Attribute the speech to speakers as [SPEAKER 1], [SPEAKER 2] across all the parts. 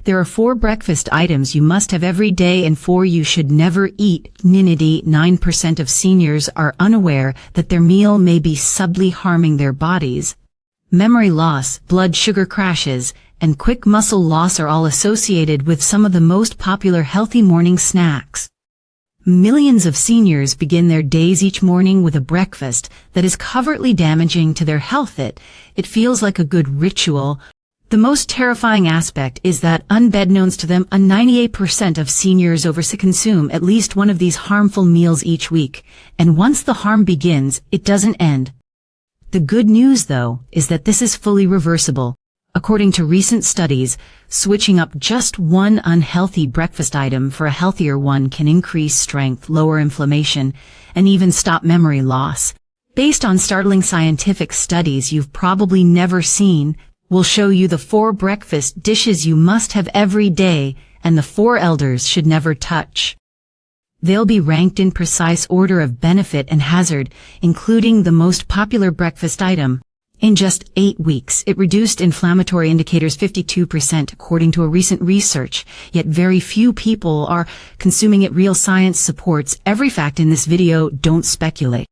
[SPEAKER 1] There are 4 breakfast items you must have every day and 4 you should never eat. 9% of seniors are unaware that their meal may be subtly harming their bodies. Memory loss, blood sugar crashes, and quick muscle loss are all associated with some of the most popular healthy morning snacks. Millions of seniors begin their days each morning with a breakfast that is covertly damaging to their health. It feels like a good ritual. The most terrifying aspect is that, unbeknownst to them, 98% of seniors consume at least one of these harmful meals each week, and once the harm begins, it doesn't end. The good news, though, is that this is fully reversible. According to recent studies, switching up just one unhealthy breakfast item for a healthier one can increase strength, lower inflammation, and even stop memory loss. Based on startling scientific studies you've probably never seen, we'll show you the 4 breakfast dishes you must have every day and the 4 elders should never touch. They'll be ranked in precise order of benefit and hazard, including the most popular breakfast item. In just 8 weeks, it reduced inflammatory indicators 52% according to a recent research, yet very few people are consuming it. Real science supports every fact in this video. Don't speculate.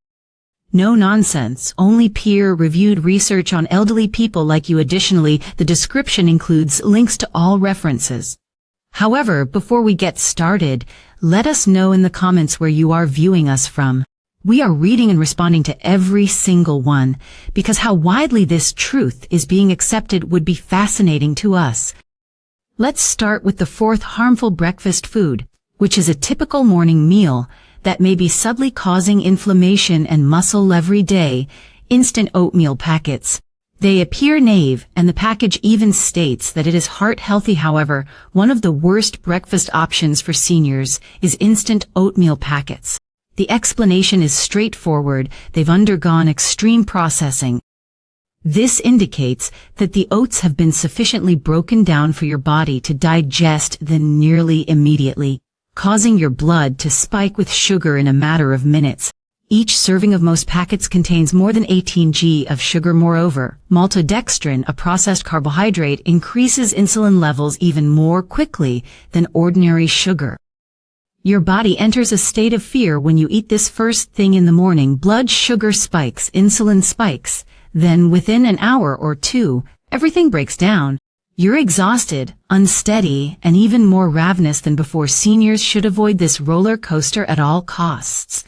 [SPEAKER 1] No nonsense, only peer-reviewed research on elderly people like you. Additionally, the description includes links to all references. However, before we get started, let us know in the comments where you are viewing us from. We are reading and responding to every single one, because how widely this truth is being accepted would be fascinating to us. Let's start with the 4th harmful breakfast food, which is a typical morning meal that may be subtly causing inflammation and muscle every day. Instant oatmeal packets. They appear naive, and the package even states that it is heart healthy. However, one of the worst breakfast options for seniors is instant oatmeal packets. The explanation is straightforward. They've undergone extreme processing. This indicates that the oats have been sufficiently broken down for your body to digest them nearly immediately, causing your blood to spike with sugar in a matter of minutes. Each serving of most packets contains more than 18 g of sugar. Moreover, maltodextrin, a processed carbohydrate, increases insulin levels even more quickly than ordinary sugar. Your body enters a state of fear when you eat this first thing in the morning. Blood sugar spikes, insulin spikes. Then within an hour or 2, everything breaks down. You're exhausted, unsteady, and even more ravenous than before. Seniors should avoid this roller coaster at all costs.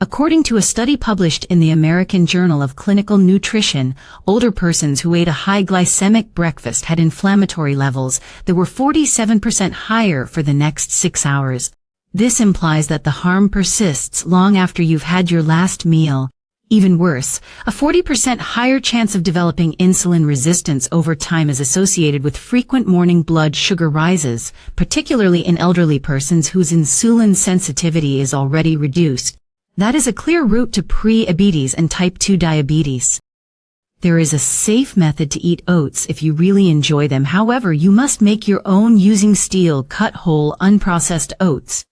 [SPEAKER 1] According to a study published in the American Journal of Clinical Nutrition, older persons who ate a high glycemic breakfast had inflammatory levels that were 47% higher for the next 6 hours. This implies that the harm persists long after you've had your last meal. Even worse, a 40% higher chance of developing insulin resistance over time is associated with frequent morning blood sugar rises, particularly in elderly persons whose insulin sensitivity is already reduced. That is a clear route to pre-diabetes and type 2 diabetes. There is a safe method to eat oats if you really enjoy them. However, you must make your own using steel-cut whole unprocessed oats.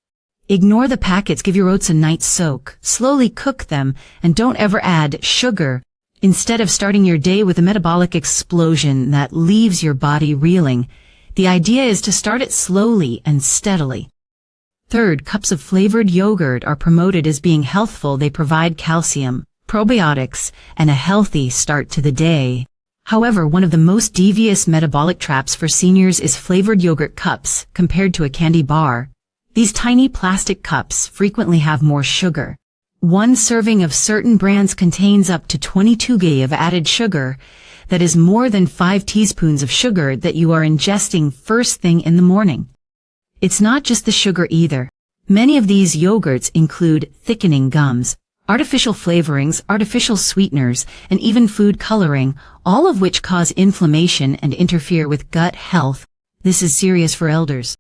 [SPEAKER 1] Ignore the packets. Give your oats a night soak. Slowly cook them, and don't ever add sugar. Instead of starting your day with a metabolic explosion that leaves your body reeling, the idea is to start it slowly and steadily. 3rd, cups of flavored yogurt are promoted as being healthful. They provide calcium, probiotics, and a healthy start to the day. However, one of the most devious metabolic traps for seniors is flavored yogurt cups compared to a candy bar. These tiny plastic cups frequently have more sugar. One serving of certain brands contains up to 22 g of added sugar. That is more than 5 teaspoons of sugar that you are ingesting first thing in the morning. It's not just the sugar either. Many of these yogurts include thickening gums, artificial flavorings, artificial sweeteners, and even food coloring, all of which cause inflammation and interfere with gut health. This is serious for elders.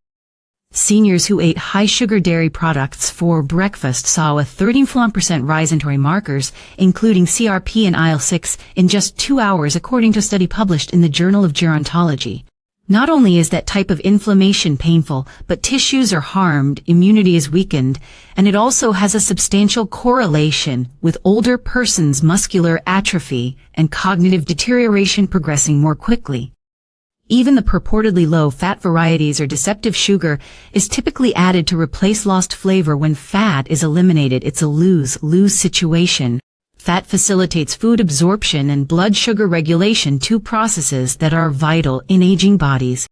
[SPEAKER 1] Seniors who ate high-sugar dairy products for breakfast saw a 34% rise in TORI markers, including CRP and IL-6, in just 2 hours, according to a study published in the Journal of Gerontology. Not only is that type of inflammation painful, but tissues are harmed, immunity is weakened, and it also has a substantial correlation with older persons' muscular atrophy and cognitive deterioration progressing more quickly. Even the purportedly low-fat varieties or deceptive sugar is typically added to replace lost flavor. When fat is eliminated, it's a lose-lose situation. Fat facilitates food absorption and blood sugar regulation, two processes that are vital in aging bodies.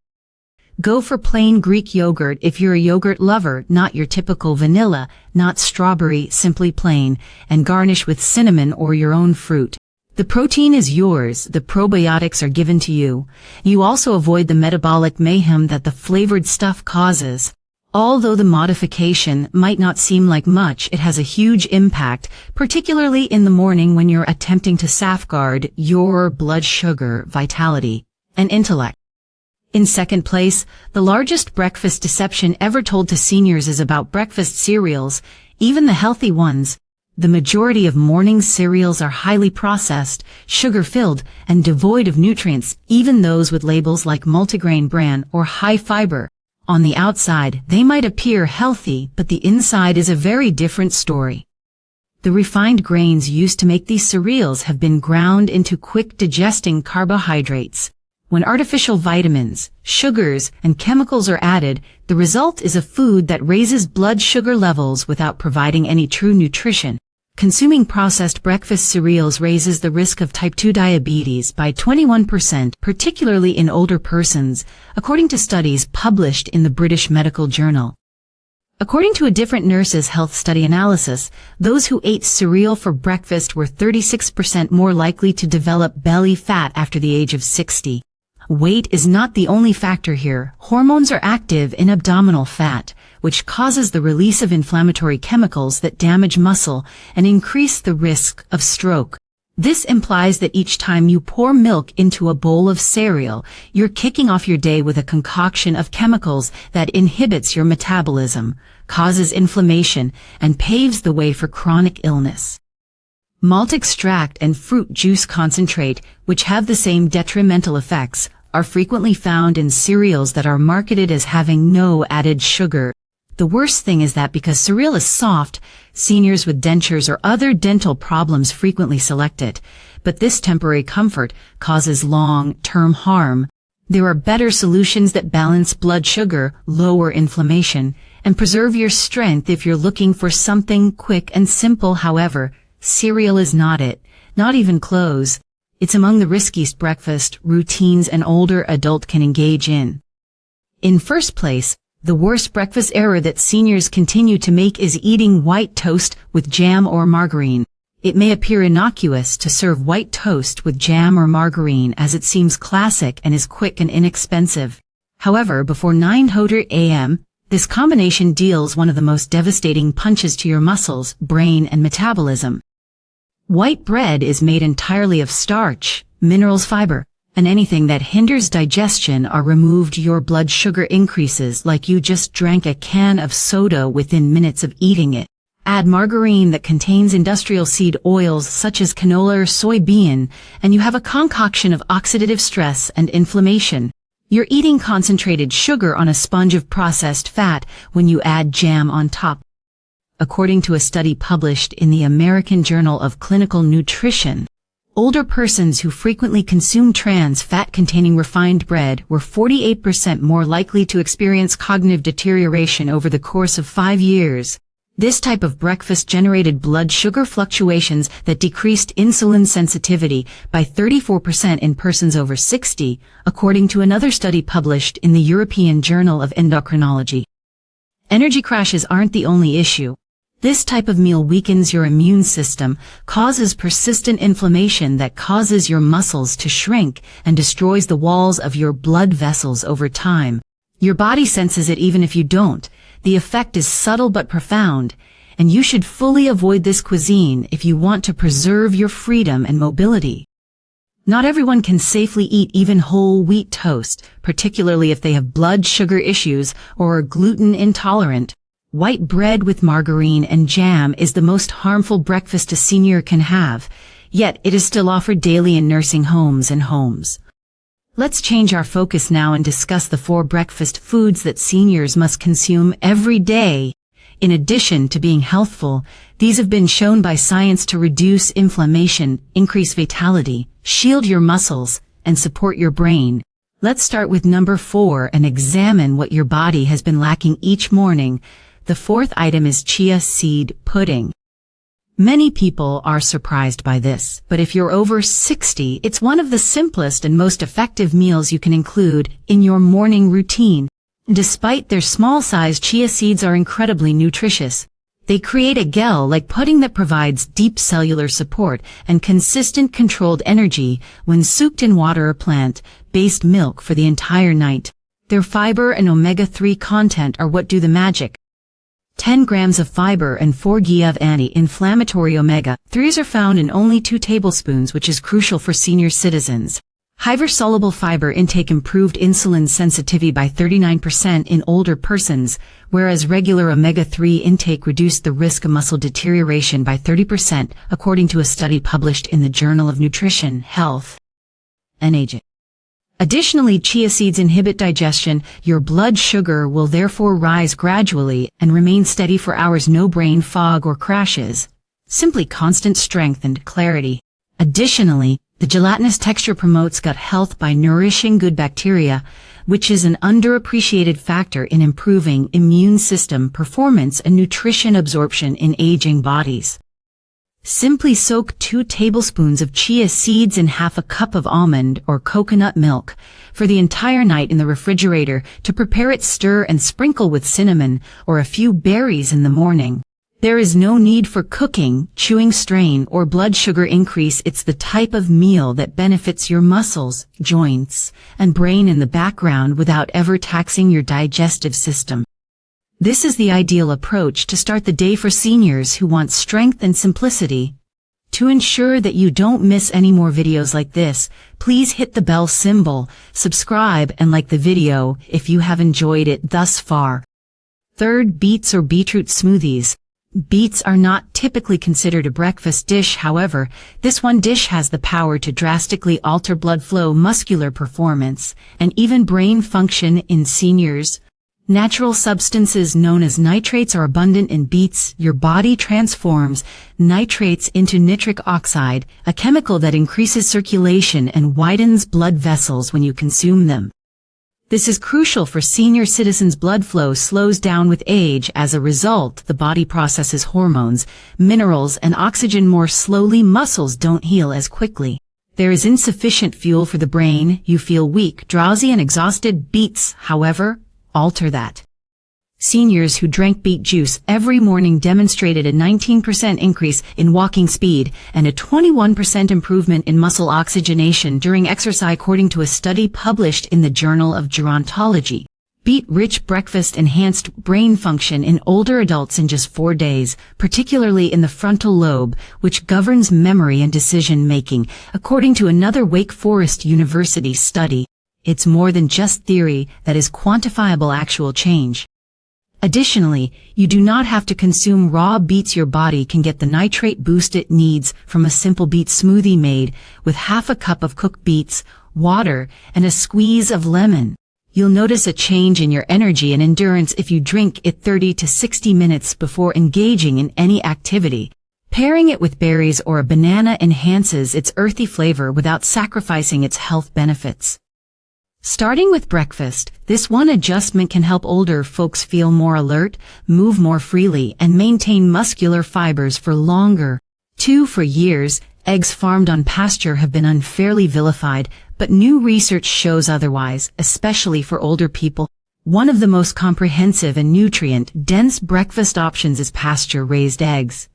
[SPEAKER 1] Go for plain Greek yogurt if you're a yogurt lover, not your typical vanilla, not strawberry, simply plain, and garnish with cinnamon or your own fruit. The protein is yours, the probiotics are given to you. You also avoid the metabolic mayhem that the flavored stuff causes. Although the modification might not seem like much, it has a huge impact, particularly in the morning when you're attempting to safeguard your blood sugar, vitality, and intellect. In second place, the largest breakfast deception ever told to seniors is about breakfast cereals, even the healthy ones. The majority of morning cereals are highly processed, sugar-filled, and devoid of nutrients, even those with labels like multigrain bran or high fiber. On the outside, they might appear healthy, but the inside is a very different story. The refined grains used to make these cereals have been ground into quick-digesting carbohydrates. When artificial vitamins, sugars, and chemicals are added, the result is a food that raises blood sugar levels without providing any true nutrition. Consuming processed breakfast cereals raises the risk of type 2 diabetes by 21%, particularly in older persons, according to studies published in the British Medical Journal. According to a different nurses' health study analysis, those who ate cereal for breakfast were 36% more likely to develop belly fat after the age of 60. Weight is not the only factor here. Hormones are active in abdominal fat, which causes the release of inflammatory chemicals that damage muscle and increase the risk of stroke. This implies that each time you pour milk into a bowl of cereal, you're kicking off your day with a concoction of chemicals that inhibits your metabolism, causes inflammation, and paves the way for chronic illness. Malt extract and fruit juice concentrate, which have the same detrimental effects, are frequently found in cereals that are marketed as having no added sugar. The worst thing is that because cereal is soft, seniors with dentures or other dental problems frequently select it, but this temporary comfort causes long-term harm. There are better solutions that balance blood sugar, lower inflammation, and preserve your strength if you're looking for something quick and simple. However, cereal is not it, not even close. It's among the riskiest breakfast routines an older adult can engage in. In first place, the worst breakfast error that seniors continue to make is eating white toast with jam or margarine. It may appear innocuous to serve white toast with jam or margarine as it seems classic and is quick and inexpensive. However, before 9:00 a.m., this combination deals one of the most devastating punches to your muscles, brain, and metabolism. White bread is made entirely of starch, minerals, fiber, and anything that hinders digestion are removed. Your blood sugar increases like you just drank a can of soda within minutes of eating it. Add margarine that contains industrial seed oils such as canola or soybean, and you have a concoction of oxidative stress and inflammation. You're eating concentrated sugar on a sponge of processed fat when you add jam on top. According to a study published in the American Journal of Clinical Nutrition, older persons who frequently consume trans fat-containing refined bread were 48% more likely to experience cognitive deterioration over the course of 5 years. This type of breakfast generated blood sugar fluctuations that decreased insulin sensitivity by 34% in persons over 60, according to another study published in the European Journal of Endocrinology. Energy crashes aren't the only issue. This type of meal weakens your immune system, causes persistent inflammation that causes your muscles to shrink and destroys the walls of your blood vessels over time. Your body senses it even if you don't. The effect is subtle but profound, and you should fully avoid this cuisine if you want to preserve your freedom and mobility. Not everyone can safely eat even whole wheat toast, particularly if they have blood sugar issues or are gluten intolerant. White bread with margarine and jam is the most harmful breakfast a senior can have, yet it is still offered daily in nursing homes and homes. Let's change our focus now and discuss the 4 breakfast foods that seniors must consume every day. In addition to being healthful, these have been shown by science to reduce inflammation, increase vitality, shield your muscles, and support your brain. Let's start with number 4 and examine what your body has been lacking each morning. The fourth item is chia seed pudding. Many people are surprised by this, but if you're over 60, it's one of the simplest and most effective meals you can include in your morning routine. Despite their small size, chia seeds are incredibly nutritious. They create a gel-like pudding that provides deep cellular support and consistent controlled energy when soaked in water or plant-based milk for the entire night. Their fiber and omega-3 content are what do the magic. 10 grams of fiber and 4 g of anti-inflammatory omega-3s are found in only 2 tablespoons, which is crucial for senior citizens. Higher-soluble fiber intake improved insulin sensitivity by 39% in older persons, whereas regular omega-3 intake reduced the risk of muscle deterioration by 30%, according to a study published in the Journal of Nutrition, Health, and Aging. Additionally, chia seeds inhibit digestion. Your blood sugar will therefore rise gradually and remain steady for hours. No brain fog or crashes. Simply constant strength and clarity. Additionally, the gelatinous texture promotes gut health by nourishing good bacteria, which is an underappreciated factor in improving immune system performance and nutrition absorption in aging bodies. Simply soak 2 tablespoons of chia seeds in half a cup of almond or coconut milk for the entire night in the refrigerator. To prepare it, stir and sprinkle with cinnamon or a few berries in the morning. There is no need for cooking, chewing, strain, or blood sugar increase. It's the type of meal that benefits your muscles, joints, and brain in the background without ever taxing your digestive system. This is the ideal approach to start the day for seniors who want strength and simplicity. To ensure that you don't miss any more videos like this, please hit the bell symbol, subscribe, and like the video if you have enjoyed it thus far. Third, beets or beetroot smoothies. Beets are not typically considered a breakfast dish. However, this one dish has the power to drastically alter blood flow, muscular performance, and even brain function in seniors. Natural substances known as nitrates are abundant in beets. Your body transforms nitrates into nitric oxide, a chemical that increases circulation and widens blood vessels when you consume them. This is crucial for senior citizens. Blood flow slows down with age. As a result, the body processes hormones, minerals, and oxygen more slowly. Muscles don't heal as quickly. There is insufficient fuel for the brain. You feel weak, drowsy, and exhausted. Beets, however, alter that. Seniors who drank beet juice every morning demonstrated a 19% increase in walking speed and a 21% improvement in muscle oxygenation during exercise, according to a study published in the Journal of Gerontology. Beet-rich breakfast enhanced brain function in older adults in just 4 days, particularly in the frontal lobe, which governs memory and decision-making, according to another Wake Forest University study. It's more than just theory, that is quantifiable actual change. Additionally, you do not have to consume raw beets. Your body can get the nitrate boost it needs from a simple beet smoothie made with half a cup of cooked beets, water, and a squeeze of lemon. You'll notice a change in your energy and endurance if you drink it 30 to 60 minutes before engaging in any activity. Pairing it with berries or a banana enhances its earthy flavor without sacrificing its health benefits. Starting with breakfast, this one adjustment can help older folks feel more alert, move more freely, and maintain muscular fibers for longer. 2. For years, eggs farmed on pasture have been unfairly vilified, but new research shows otherwise, especially for older people. One of the most comprehensive and nutrient-dense breakfast options is pasture-raised eggs.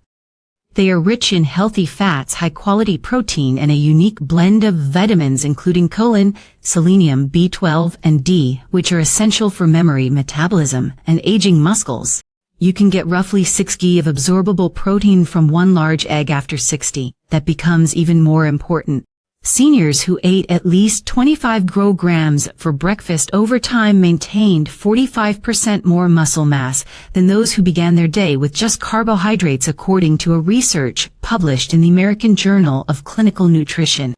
[SPEAKER 1] They are rich in healthy fats, high-quality protein, and a unique blend of vitamins including choline, selenium, B12, and D, which are essential for memory, metabolism, and aging muscles. You can get roughly 6 g of absorbable protein from one large egg after 60. That becomes even more important. Seniors who ate at least 25 grams for breakfast over time maintained 45% more muscle mass than those who began their day with just carbohydrates, according to a research published in the American Journal of Clinical Nutrition.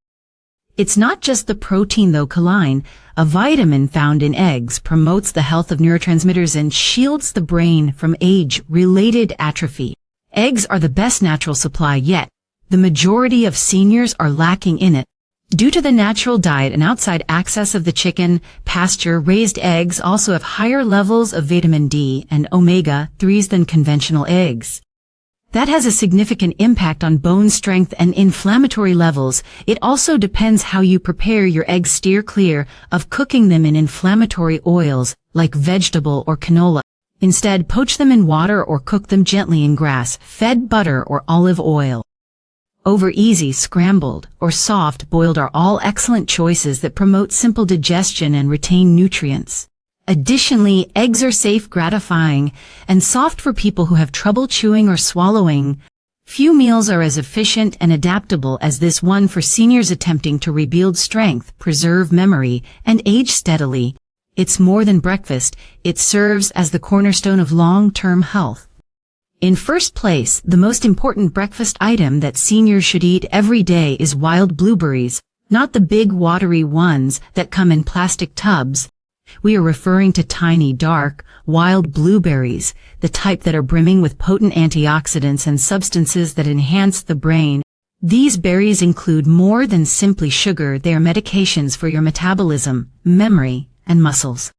[SPEAKER 1] It's not just the protein though. Choline, a vitamin found in eggs, promotes the health of neurotransmitters and shields the brain from age-related atrophy. Eggs are the best natural supply yet. The majority of seniors are lacking in it. Due to the natural diet and outside access of the chicken, pasture-raised eggs also have higher levels of vitamin D and omega-3s than conventional eggs. That has a significant impact on bone strength and inflammatory levels. It also depends how you prepare your eggs. Steer clear of cooking them in inflammatory oils, like vegetable or canola. Instead, poach them in water or cook them gently in grass-fed butter or olive oil. Over easy, scrambled, or soft boiled are all excellent choices that promote simple digestion and retain nutrients. Additionally, eggs are safe, gratifying, and soft for people who have trouble chewing or swallowing. Few meals are as efficient and adaptable as this one for seniors attempting to rebuild strength, preserve memory, and age steadily. It's more than breakfast, it serves as the cornerstone of long-term health. In first place, the most important breakfast item that seniors should eat every day is wild blueberries, not the big watery ones that come in plastic tubs. We are referring to tiny, dark, wild blueberries, the type that are brimming with potent antioxidants and substances that enhance the brain. These berries include more than simply sugar. They are medications for your metabolism, memory, and muscles.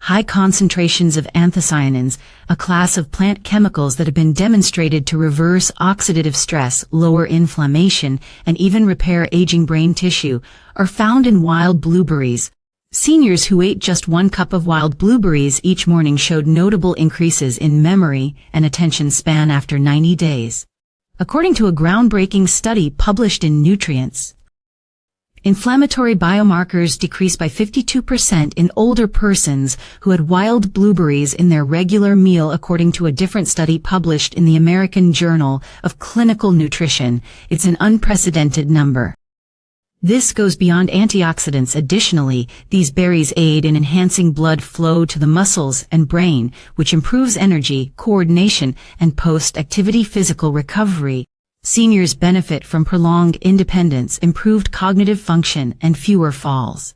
[SPEAKER 1] High concentrations of anthocyanins, a class of plant chemicals that have been demonstrated to reverse oxidative stress, lower inflammation, and even repair aging brain tissue, are found in wild blueberries. Seniors who ate just 1 cup of wild blueberries each morning showed notable increases in memory and attention span after 90 days. According to a groundbreaking study published in Nutrients, inflammatory biomarkers decreased by 52% in older persons who had wild blueberries in their regular meal, according to a different study published in the American Journal of Clinical Nutrition. It's an unprecedented number. This goes beyond antioxidants. Additionally, these berries aid in enhancing blood flow to the muscles and brain, which improves energy, coordination, and post-activity physical recovery. Seniors benefit from prolonged independence, improved cognitive function, and fewer falls.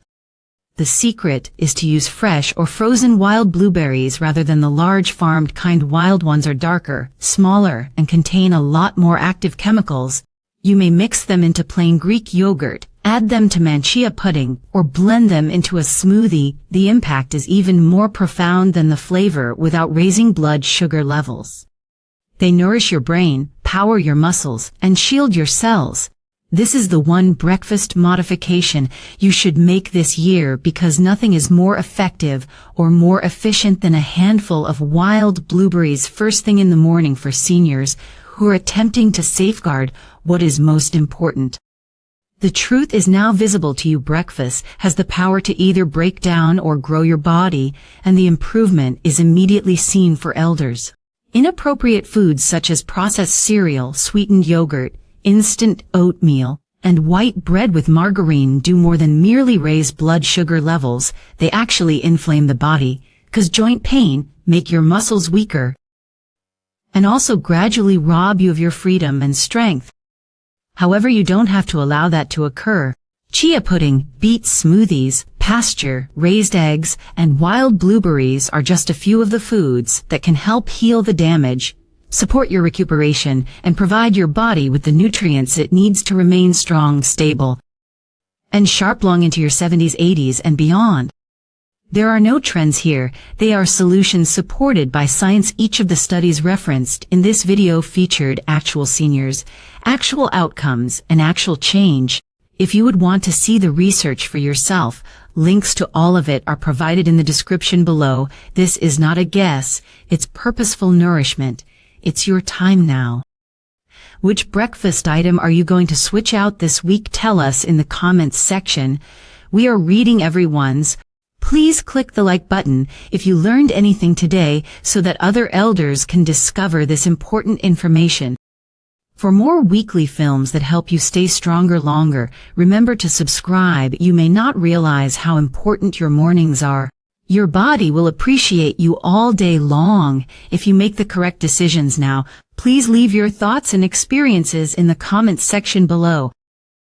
[SPEAKER 1] The secret is to use fresh or frozen wild blueberries rather than the large farmed kind. Wild ones are darker, smaller, and contain a lot more active chemicals. You may mix them into plain Greek yogurt, add them to manchia pudding, or blend them into a smoothie. The impact is even more profound than the flavor without raising blood sugar levels. They nourish your brain, power your muscles, and shield your cells. This is the one breakfast modification you should make this year, because nothing is more effective or more efficient than a handful of wild blueberries first thing in the morning for seniors who are attempting to safeguard what is most important. The truth is now visible to you. Breakfast has the power to either break down or grow your body, and the improvement is immediately seen for elders. Inappropriate foods such as processed cereal, sweetened yogurt, instant oatmeal, and white bread with margarine do more than merely raise blood sugar levels. They actually inflame the body, cause joint pain, make your muscles weaker, and also gradually rob you of your freedom and strength. However, you don't have to allow that to occur. Chia pudding, beet smoothies, pasture-raised eggs, and wild blueberries are just a few of the foods that can help heal the damage, support your recuperation, and provide your body with the nutrients it needs to remain strong, stable, and sharp long into your 70s, 80s, and beyond. There are no trends here. They are solutions supported by science. Each of the studies referenced in this video featured actual seniors, actual outcomes, and actual change. If you would want to see the research for yourself, links to all of it are provided in the description below. This is not a guess, it's purposeful nourishment. It's your time now. Which breakfast item are you going to switch out this week? Tell us in the comments section. We are reading everyone's. Please click the like button if you learned anything today, so that other elders can discover this important information. For more weekly films that help you stay stronger longer, remember to subscribe. You may not realize how important your mornings are. Your body will appreciate you all day long if you make the correct decisions now. Please leave your thoughts and experiences in the comments section below.